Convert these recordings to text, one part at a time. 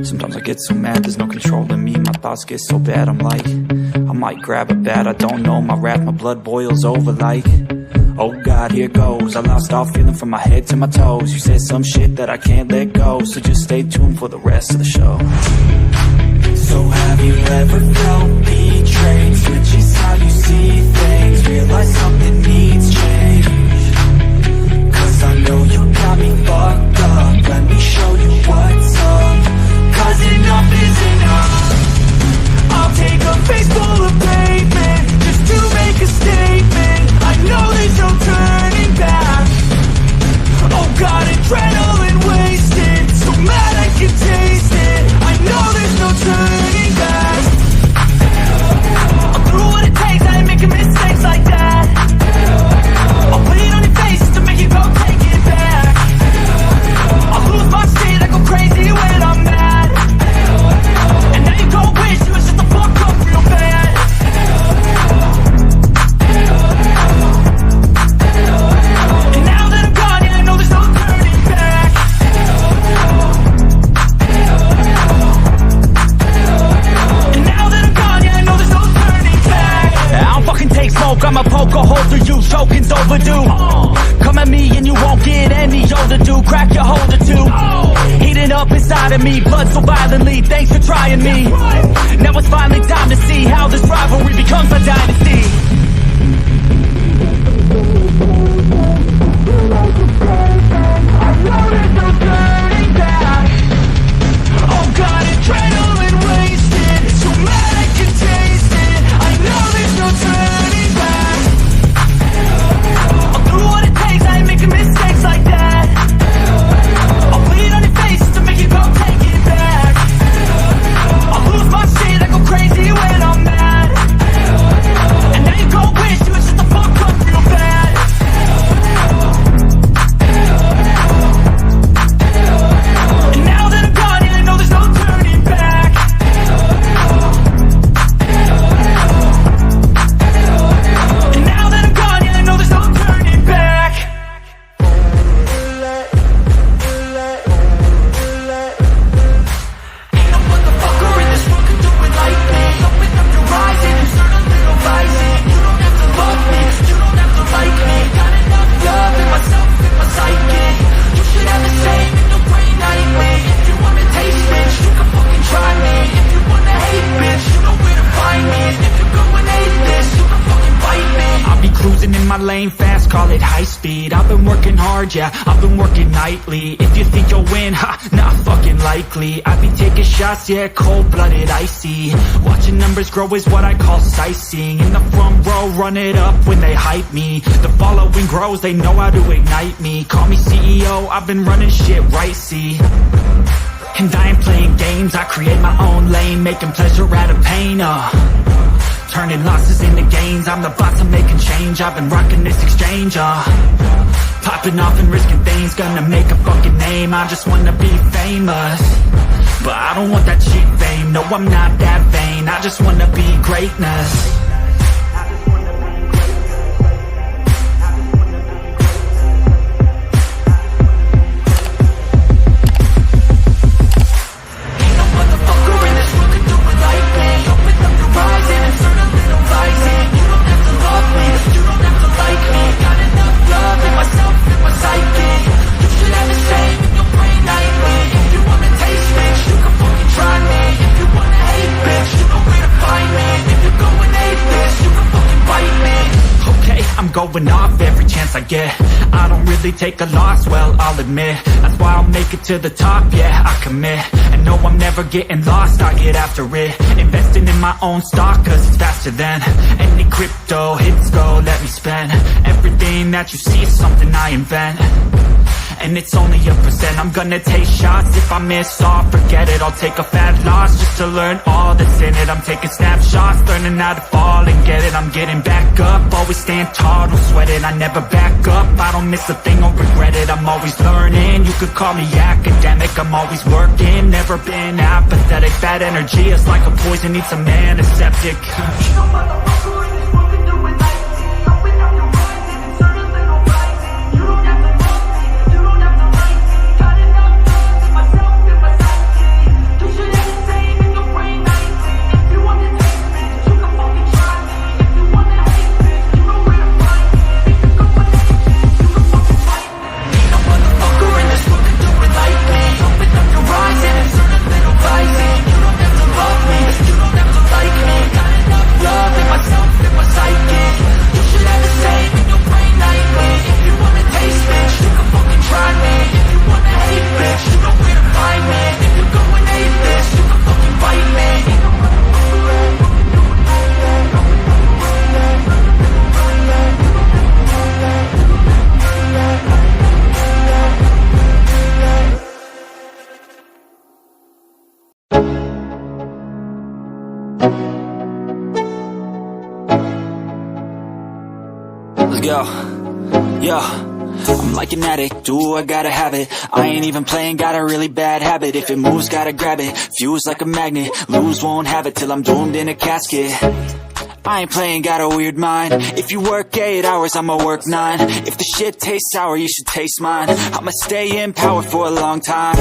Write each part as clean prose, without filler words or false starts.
Sometimes I get so mad, there's no controlling me. My thoughts get so bad, I'm like, I might grab a bat, I don't know. My wrath, my blood boils over like, oh God, here goes. I lost all feeling from my head to my toes. You said some shit that I can't let go, so just stay tuned for the rest of the show. So have you ever felt betrayed? Switches how you see things, realize something needs change. Cause I know you got me fucked up, let me show you what's up. Cause enough is enough. I'll take a face full of pavement just to make a statement. I know there's no turning back. Oh God, adrenaline wasted, so mad I can taste it. I know there's no turning back. I'll do what it takes, I ain't making mistakes like that. I'll put it on your face to make you go take it back. I'll lose my shit, I go crazy when I'm mad. And now you go wish you would shut the fuck up real bad. And now that I'm gone, yeah, I know there's no turning back. And now that I'm gone, yeah, I know there's no turning back. I don't fucking take smoke, I'ma poke a hole through you, choking's overdue. Come at me and you won't get any older, dude. Crack your holder too. Heating up inside of me, blood so violently. Thanks for trying me. Now it's finally time to see how this rivalry becomes a dynasty. I know there's no turning back. Oh God, adrenaline wasted, so mad I can taste it. I know there's no turning back. I'll do what it takes, I ain't making mistakes like that. I'll put it on your face to make you go take it back. I'll lose my shit, I go crazy when I'm mad. And now you go wish you would shut the fuck up real bad. And now that I'm gone, yeah, I know there's no turning back. And now that I'm gone, yeah, I know there's no turning back. Ain't no motherfucker in this world can do it like me. Open up your eyes and insert a little rising. You don't have to love me, you don't have to like me. Got enough love in myself, in my psyche. You should have the same in your brain nightly. If you wanna taste bitch, you can fucking try me. If you wanna hate bitch, you know where to find me. And if you're going hate this, you can fucking bite me. I'll be cruising in my lane fast, call it high speed. I've been working hard, yeah, I've been working nightly. If you think you'll win, ha, not fucking likely. I be taking shots, yeah, cold-blooded, icy. Watching numbers grow is what I call sightseeing. In the front row, run it up when they hype me. The following grows, they know how to ignite me. Call me CEO, I've been running shit right, see. And I ain't playing games, I create my own lane, making pleasure out of pain, turning losses into gains, I'm the boss, I'm making change. I've been rocking this exchange, popping off and risking things, gonna make a fucking name. I just wanna be famous, but I don't want that cheap fame. No, I'm not that vain, I just wanna be greatness. Ain't no motherfucker in this world can do it like me. Open up your eyes and insert a little rising. You don't have to love me, you don't have to like me. Got enough love in myself, in my psyche. You should have the same in your brain nightly. If you wanna taste bitch, you can fucking try me. If you wanna hate bitch, you know where to find me. If you're going hate this, you can fucking bite me. Okay, I'm going off every chance I get. I don't really take a loss, well, I'll admit. That's why I'll make it to the top, yeah, I commit. And no, I'm never getting lost, I get after it. Investing in my own stock, cause it's faster than any crypto hits go, let me spend. Everything that you see is something I invent. And it's only a percent. I'm gonna take shots. If I miss all, forget it. I'll take a fat loss just to learn all that's in it. I'm taking snapshots, learning how to fall and get it. I'm getting back up, always stand tall, don't sweat it. I never back up, I don't miss a thing or regret it. I'm always learning, you could call me academic. I'm always working, never been apathetic. Bad energy is like a poison, needs some antiseptic. Yo, yo, I'm like an addict, do I gotta have it. I ain't even playing, got a really bad habit. If it moves, gotta grab it, fuse like a magnet. Lose, won't have it till I'm doomed in a casket. I ain't playing, got a weird mind. If you work 8 hours, I'ma work 9. If the shit tastes sour, you should taste mine. I'ma stay in power for a long time.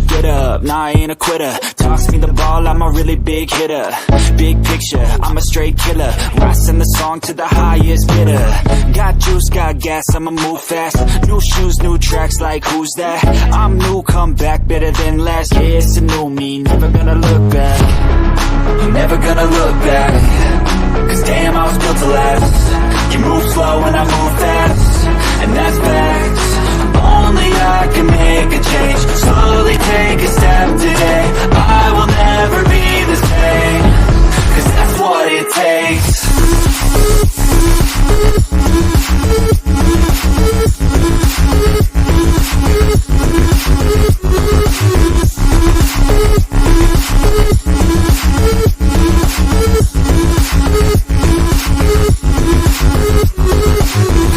Get up, nah, I ain't a quitter. Toss me the ball, I'm a really big hitter. Big picture, I'm a straight killer. Rising the song to the highest bidder. Got juice, got gas, I'ma move fast. New shoes, new tracks, like who's that? I'm new, come back, better than last. Yeah, it's a new me, never gonna look back. Never gonna look back. Cause damn, I was built to last. You move slow and I move fast, and that's facts. Only I can make a change. Slowly take a step today. I will never be the same. Cause that's what it takes.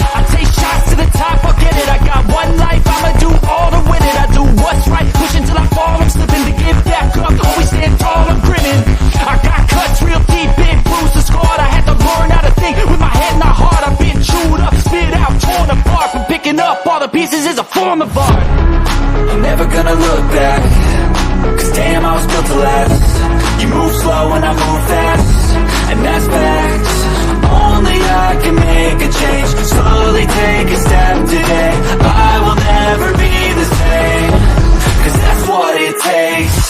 I take shots to the top, I'll get it. I got one life, I'ma do all to win it. I do what's right, push until I fall. I'm slipping to give back up, always stand tall, I'm grinning. I got cuts real deep, big bruises scarred. I had to learn how to think with my head and my heart. I've been chewed up, spit out, torn apart. From picking up all the pieces is a form of art. I'm never gonna look back. Cause damn, I was built to last. You move slow and I move fast, and that's facts. Only I can make a change. Slowly take a step today. I will never be the same. Cause that's what it takes.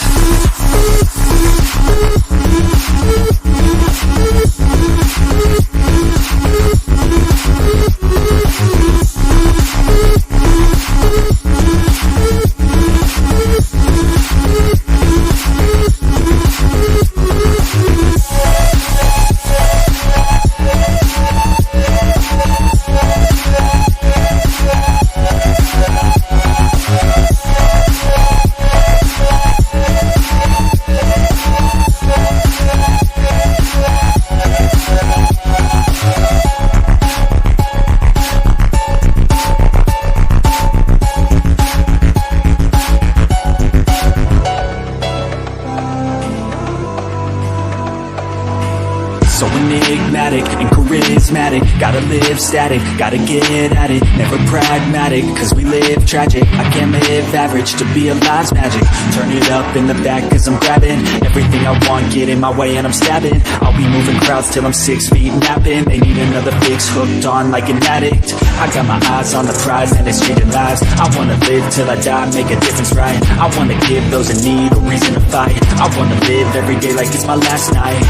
So enigmatic and charismatic. Gotta live static, gotta get at it. Never pragmatic, cause we live tragic. I can't live average, to be alive's magic. Turn it up in the back cause I'm grabbing everything I want, get in my way and I'm stabbing. I'll be moving crowds till I'm 6 feet napping. They need another fix, hooked on like an addict. I got my eyes on the prize and it's changing lives. I wanna live till I die, make a difference right. I wanna give those in need a reason to fight. I wanna live every day like it's my last night.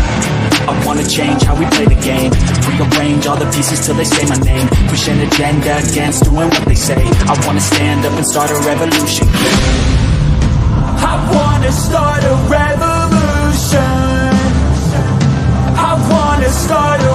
I wanna change how we play the game. Rearrange all the pieces till they say my name. Push an agenda against doing what they say. I wanna stand up and start a revolution. I wanna start a revolution. I wanna start a